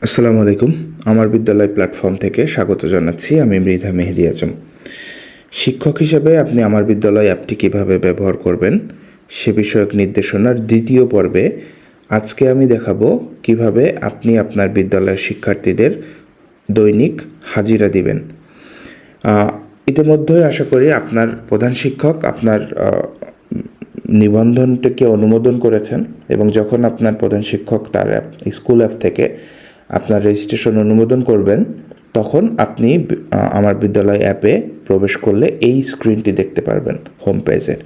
আসসালামু আলাইকুম। আমার বিদ্যালয় প্ল্যাটফর্ম থেকে স্বাগত জানাচ্ছি। আমি মৃধা মেহেদি আজম। শিক্ষক হিসেবে আপনি আমার বিদ্যালয় অ্যাপটি কীভাবে ব্যবহার করবেন সে বিষয়ক নির্দেশনার দ্বিতীয় পর্বে আজকে আমি দেখাবো কিভাবে আপনি আপনার বিদ্যালয়ের শিক্ষার্থীদের দৈনিক হাজিরা দিবেন। ইতিমধ্যে আশা করি আপনার প্রধান শিক্ষক আপনার নিবন্ধনটিকে অনুমোদন করেছেন এবং যখন আপনার প্রধান শিক্ষক তার স্কুল অ্যাপ থেকে আপনার রেজিস্ট্রেশন অনুমোদন করবেন তখন আপনি আমার বিদ্যালয় অ্যাপে প্রবেশ করলে এই স্ক্রিনটি দেখতে পারবেন হোম পেজের।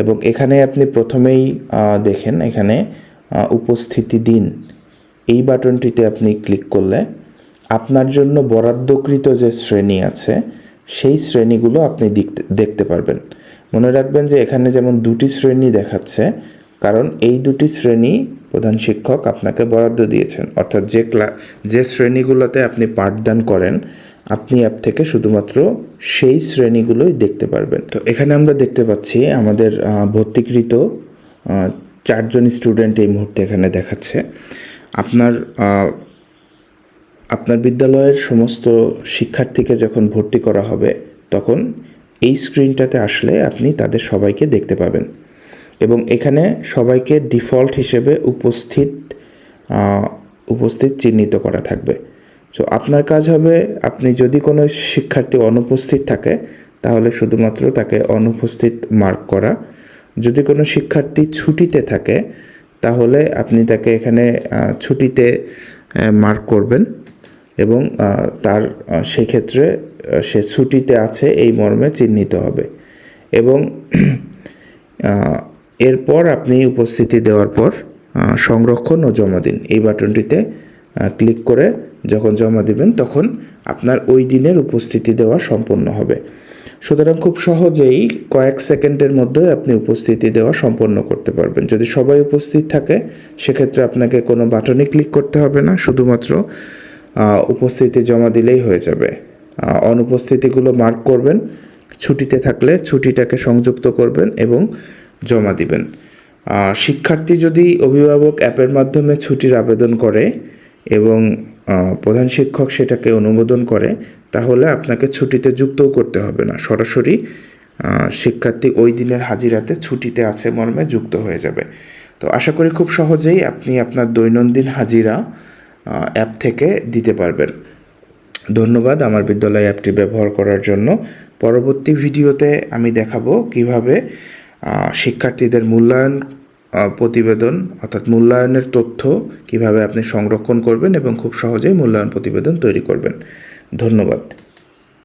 এবং এখানে আপনি প্রথমেই দেখেন এখানে উপস্থিতি দিন এই বাটনটিতে আপনি ক্লিক করলে আপনার জন্য বরাদ্দকৃত যে শ্রেণী আছে সেই শ্রেণীগুলো আপনি দেখতে পারবেন। মনে রাখবেন যে এখানে যেমন দুটি শ্রেণী দেখাচ্ছে, কারণ এই দুটি শ্রেণী প্রধান শিক্ষক আপনাকে বরাদ্দ দিয়েছেন, অর্থাৎ যে শ্রেণীগুলোতে আপনি পাঠদান করেন আপনি অ্যাপ থেকে শুধুমাত্র সেই শ্রেণীগুলোই দেখতে পারবেন। তো এখানে আমরা দেখতে পাচ্ছি আমাদের ভর্তিকৃত 4 জন স্টুডেন্ট এই মুহূর্তে এখানে দেখাচ্ছে। আপনার বিদ্যালয়ের সমস্ত শিক্ষার্থীকে যখন ভর্তি করা হবে তখন এই স্ক্রিনটাতে আসলে আপনি তাদের সবাইকে দেখতে পাবেন এবং এখানে সবাইকে ডিফল্ট হিসেবে উপস্থিত চিহ্নিত করা থাকবে। তো আপনার কাজ হবে, আপনি যদি কোনো শিক্ষার্থী অনুপস্থিত থাকে তাহলে শুধুমাত্র তাকে অনুপস্থিত মার্ক করা। যদি কোনো শিক্ষার্থী ছুটিতে থাকে তাহলে আপনি তাকে এখানে ছুটিতে মার্ক করবেন এবং তার সেক্ষেত্রে সে ছুটিতে আছে এই মর্মে চিহ্নিত হবে। এবং এরপর আপনি উপস্থিতি দেওয়ার পর সংরক্ষণ ও জমা দিন এই বাটনটিতে ক্লিক করে যখন জমা দিবেন তখন আপনার ওই দিনের উপস্থিতি দেওয়া সম্পন্ন হবে। সুতরাং খুব সহজেই কয়েক সেকেন্ডের মধ্যে আপনি উপস্থিতি দেওয়া সম্পন্ন করতে পারবেন। যদি সবাই উপস্থিত থাকে সেক্ষেত্রে আপনাকে কোনো বাটনে ক্লিক করতে হবে না, শুধুমাত্র উপস্থিতি জমা দিলেই হয়ে যাবে। অনুপস্থিতিগুলো মার্ক করবেন, ছুটিতে থাকলে ছুটিটাকে সংযুক্ত করবেন এবং জমা দিবেন। শিক্ষার্থী যদি অভিভাবক অ্যাপের মাধ্যমে ছুটির আবেদন করে এবং প্রধান শিক্ষক সেটাকে অনুমোদন করে তাহলে আপনাকে ছুটিতে যুক্তও করতে হবে না, সরাসরি শিক্ষার্থী ওই দিনের হাজিরাতে ছুটিতে আছে মর্মে যুক্ত হয়ে যাবে। তো আশা করি খুব সহজেই আপনি আপনার দৈনন্দিন হাজিরা অ্যাপ থেকে দিতে পারবেন। ধন্যবাদ আমার বিদ্যালয় অ্যাপটি ব্যবহার করার জন্য। পরবর্তী ভিডিওতে আমি দেখাবো কিভাবে শিক্ষার্থীদের মূল্যায়ন প্রতিবেদন অর্থাৎ মূল্যায়নের তথ্য কিভাবে আপনি সংরক্ষণ করবেন এবং খুব সহজেই মূল্যায়ন প্রতিবেদন তৈরি করবেন। ধন্যবাদ।